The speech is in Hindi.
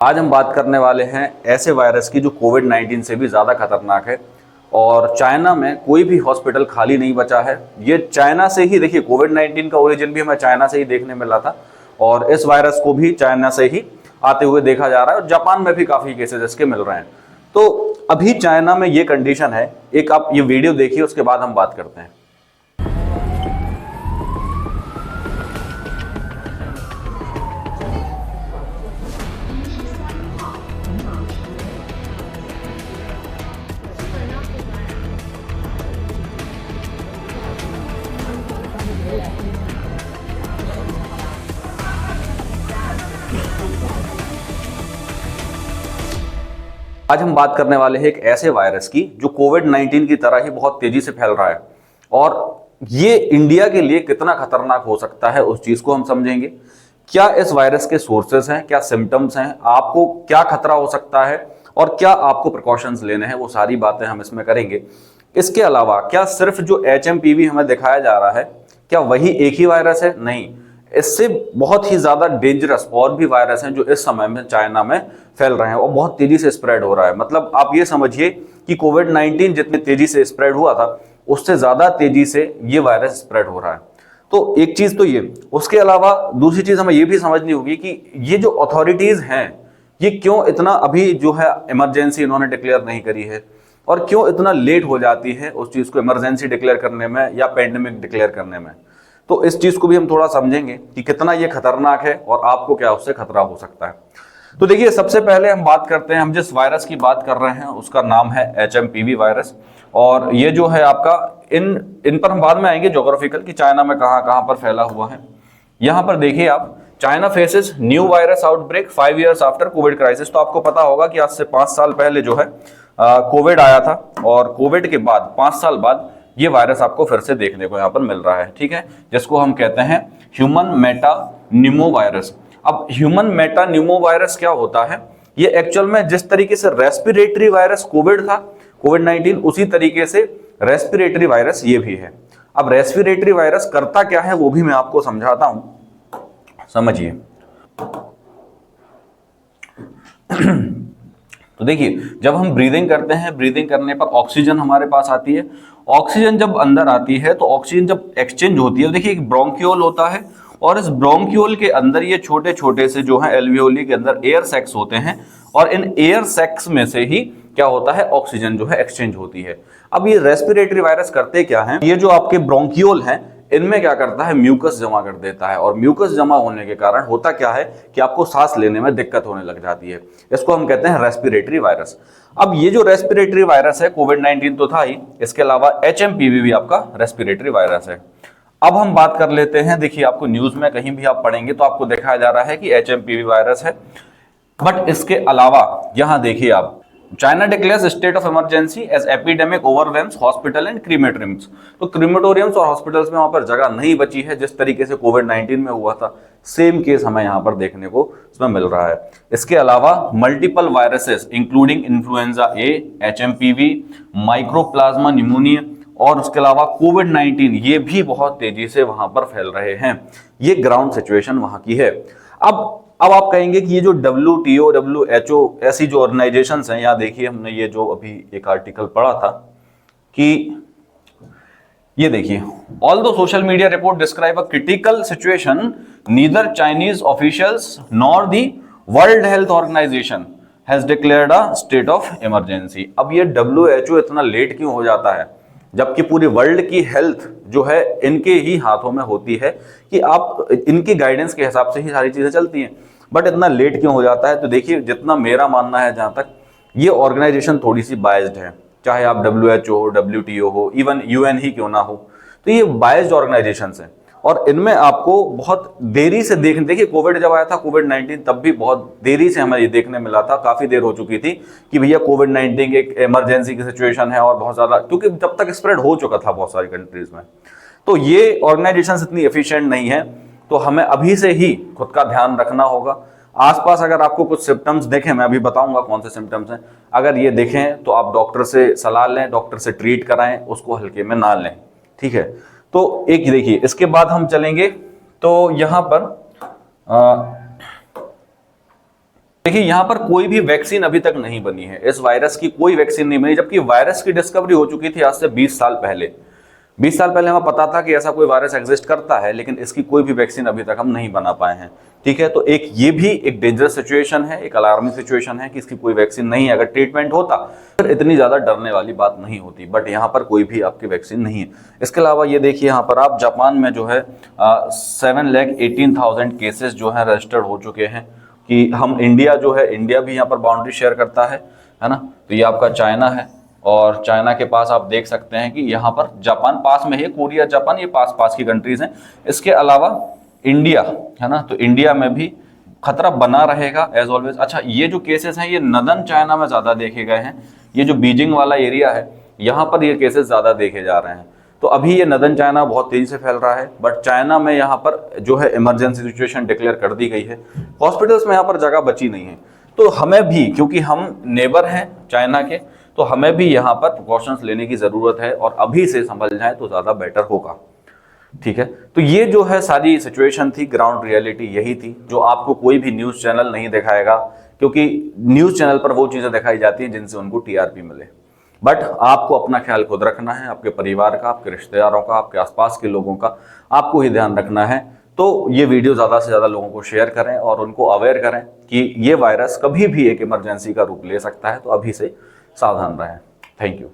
आज हम बात करने वाले हैं ऐसे वायरस की जो कोविड-19 से भी ज़्यादा खतरनाक है और चाइना में कोई भी हॉस्पिटल खाली नहीं बचा है। ये चाइना से ही, देखिए, कोविड-19 का ओरिजिन भी हमें चाइना से ही देखने मिला था और इस वायरस को भी चाइना से ही आते हुए देखा जा रहा है और जापान में भी काफ़ी केसेस इसके मिल रहे हैं। तो अभी चाइना में ये कंडीशन है। एक आप ये वीडियो देखिए, उसके बाद हम बात करते हैं। आज हम बात करने वाले हैं एक ऐसे वायरस की जो कोविड-19 की तरह ही बहुत तेजी से फैल रहा है और ये इंडिया के लिए कितना खतरनाक हो सकता है उस चीज को हम समझेंगे। क्या इस वायरस के सोर्सेस हैं, क्या सिम्टम्स हैं, आपको क्या खतरा हो सकता है और क्या आपको प्रिकॉशंस लेने हैं, वो सारी बातें हम इसमें करेंगे। इसके अलावा क्या सिर्फ जो HMPV हमें दिखाया जा रहा है, क्या वही एक ही वायरस है? नहीं, इससे बहुत ही ज्यादा डेंजरस और भी वायरस हैं जो इस समय में चाइना में फैल रहे हैं और बहुत तेजी से स्प्रेड हो रहा है। मतलब आप ये समझिए कि कोविड-19 जितनी तेजी से स्प्रेड हुआ था उससे ज्यादा तेजी से ये वायरस स्प्रेड हो रहा है। तो एक चीज तो ये, उसके अलावा दूसरी चीज हमें ये भी समझनी होगी कि ये जो अथॉरिटीज हैं ये क्यों इतना अभी जो है इमरजेंसी इन्होंने डिक्लेयर नहीं करी है और क्यों इतना लेट हो जाती है उस चीज को इमरजेंसी डिक्लेयर करने में या पेंडेमिक डिक्लेयर करने में। तो इस चीज को भी हम थोड़ा समझेंगे कि कितना ये खतरनाक है और आपको क्या उससे खतरा हो सकता है। तो देखिए, सबसे पहले हम बात करते हैं, हम जिस वायरस की बात कर रहे हैं उसका नाम है HMPV वायरस। और ये जो है आपका इन पर हम बाद में आएंगे ज्योग्राफिकल कि चाइना में कहां कहां पर फैला हुआ है। यहां पर देखिए आप, China faces new virus outbreak 5 years after Covid crisis. तो आपको पता होगा कि आज से 5 साल पहले जो है कोविड आया था और कोविड के बाद 5 साल बाद ये वायरस आपको फिर से देखने को यहाँ पर मिल रहा है, ठीक है, जिसको हम कहते हैं ह्यूमन मेटा न्यूमो वायरस। अब ह्यूमन मेटा न्यूमो वायरस क्या होता है? ये एक्चुअल में जिस तरीके से रेस्पिरेटरी वायरस कोविड था, कोविड-19, उसी तरीके से रेस्पिरेटरी वायरस ये भी है। अब रेस्पिरेटरी वायरस करता क्या है वो भी मैं आपको समझाता हूं, समझिए। तो देखिए, जब हम ब्रीदिंग करते हैं, ब्रीदिंग करने पर ऑक्सीजन हमारे पास आती है। ऑक्सीजन जब अंदर आती है तो ऑक्सीजन जब एक्सचेंज होती है, देखिए एक ब्रोंक्यूल होता है और इस ब्रोंक्यूल के अंदर ये छोटे छोटे से जो है एल्वियोली के अंदर एयर सैक्स होते हैं और इन एयर सैक्स में से ही क्या होता है, ऑक्सीजन जो है एक्सचेंज होती है। अब ये रेस्पिरेटरी वायरस करते क्या है, ये जो आपके ब्रोंक्यूल हैं इनमें क्या करता है, म्यूकस जमा कर देता है और म्यूकस जमा होने के कारण होता क्या है कि आपको सांस लेने में दिक्कत होने लग जाती है। इसको हम कहते हैं रेस्पिरेटरी वायरस। अब ये जो रेस्पिरेटरी वायरस है, कोविड-19 तो था ही, इसके अलावा HMPV भी आपका रेस्पिरेटरी वायरस है। अब हम बात कर लेते हैं, देखिए आपको न्यूज में कहीं भी आप पढ़ेंगे तो आपको दिखाया जा रहा है कि HMPV वायरस है, बट इसके अलावा यहां देखिए आप, China declares state of emergency as epidemic overwhelms hospital and crematoriums. तो क्रीमेटोरियम्स और हॉस्पिटल्स में वहां पर जगह नहीं बची है, जिस तरीके से कोविड-19 में हुआ था सेम केस हमें यहां पर देखने को इसमें मिल रहा है। इसके अलावा मल्टीपल वायरसेस इंक्लूडिंग इन्फ्लुएंजा ए, HMPV, माइक्रोप्लाज्मा न्यूमोनिया और उसके अलावा कोविड-19 ये भी बहुत तेजी से वहां पर फैल रहे हैं। ये ग्राउंड सिचुएशन वहां की है। अब आप कहेंगे कि ये जो WTO, WHO ऐसी जो ऑर्गेनाइजेशंस हैं, यहाँ देखिए हमने ये जो अभी एक आर्टिकल पढ़ा था कि ये देखिए, although social media report describe a critical situation, neither Chinese officials nor the World Health Organization has declared a state of emergency. अब ये WHO इतना लेट क्यों हो जाता है, जबकि पूरी वर्ल्ड की हेल्थ जो है इनके ही हाथों में होती है कि आप इनकी गाइडेंस के हिसाब से ही सारी चीजें चलती हैं, बट इतना लेट क्यों हो जाता है? तो देखिए, जितना मेरा मानना है जहां तक, ये ऑर्गेनाइजेशन थोड़ी सी बायस्ड है, चाहे आप WHO हो, WTO हो, इवन UN ही क्यों ना हो, तो ये बायस्ड ऑर्गेनाइजेशंस हैं और इनमें आपको बहुत देरी से देखिए, कोविड जब आया था, कोविड-19, तब भी बहुत देरी से हमें ये देखने मिला था, काफी देर हो चुकी थी कि भैया कोविड-19 एक इमरजेंसी की सिचुएशन है और बहुत ज्यादा, क्योंकि जब तक स्प्रेड हो चुका था बहुत सारी कंट्रीज में। तो ये ऑर्गेनाइजेशन इतनी एफिशिएंट नहीं है, तो हमें अभी से ही खुद का ध्यान रखना होगा। आसपास अगर आपको कुछ सिम्टम्स देखें, मैं अभी बताऊंगा कौन से सिम्टम्स हैं, अगर ये देखें तो आप डॉक्टर से सलाह लें, डॉक्टर से ट्रीट कराएं, उसको हल्के में ना लें, ठीक है। तो एक देखिए, इसके बाद हम चलेंगे तो यहां पर देखिए यहाँ पर कोई भी वैक्सीन अभी तक नहीं बनी है, इस वायरस की कोई वैक्सीन नहीं बनी, जबकि वायरस की डिस्कवरी हो चुकी थी आज से 20 साल पहले। 20 साल पहले हमें पता था कि ऐसा कोई वायरस एग्जिस्ट करता है, लेकिन इसकी कोई भी वैक्सीन अभी तक हम नहीं बना पाए हैं। ठीक है, तो ये भी एक डेंजरस सिचुएशन है, एक अलार्मिंग सिचुएशन है कि इसकी कोई वैक्सीन नहीं है। अगर ट्रीटमेंट होता फिर इतनी ज्यादा डरने वाली बात नहीं होती, बट यहाँ पर कोई भी आपकी वैक्सीन नहीं है। इसके अलावा ये देखिए यहाँ पर आप जापान में जो है 7,18,000 केसेस जो है रजिस्टर्ड हो चुके हैं। कि हम इंडिया जो है, इंडिया भी यहाँ पर बाउंड्री शेयर करता है ना। तो ये आपका चाइना है, और चाइना के पास आप देख सकते हैं कि यहाँ पर जापान पास में है, कोरिया जापान ये पास की कंट्रीज हैं। इसके अलावा इंडिया है ना, तो इंडिया में भी खतरा बना रहेगा एज ऑलवेज। अच्छा, ये जो केसेस हैं ये नदन चाइना में ज्यादा देखे गए हैं। ये जो बीजिंग वाला एरिया है यहाँ पर ये केसेस ज्यादा देखे जा रहे हैं। तो अभी ये नदन चाइना बहुत तेजी से फैल रहा है, बट चाइना में यहाँ पर जो है इमरजेंसी सिचुएशन डिक्लेयर कर दी गई है। हॉस्पिटल्स में यहाँ पर जगह बची नहीं है, तो हमें भी, क्योंकि हम नेबर हैं चाइना के, तो हमें भी यहाँ पर प्रिकॉशंस लेने की जरूरत है, और अभी से संभल जाए तो ज्यादा बेटर होगा। ठीक है, तो ये जो है सारी सिचुएशन थी, ग्राउंड रियलिटी यही थी, जो आपको कोई भी न्यूज चैनल नहीं दिखाएगा, क्योंकि न्यूज चैनल पर वो चीजें दिखाई जाती हैं जिनसे उनको टीआरपी मिले। बट आपको अपना ख्याल खुद रखना है, आपके परिवार का, आपके रिश्तेदारों का, आपके आसपास के लोगों का आपको ही ध्यान रखना है। तो ये वीडियो ज़्यादा से ज़्यादा लोगों को शेयर करें और उनको अवेयर करें कि ये वायरस कभी भी एक इमरजेंसी का रूप ले सकता है, तो अभी से सावधान रहें। Thank you.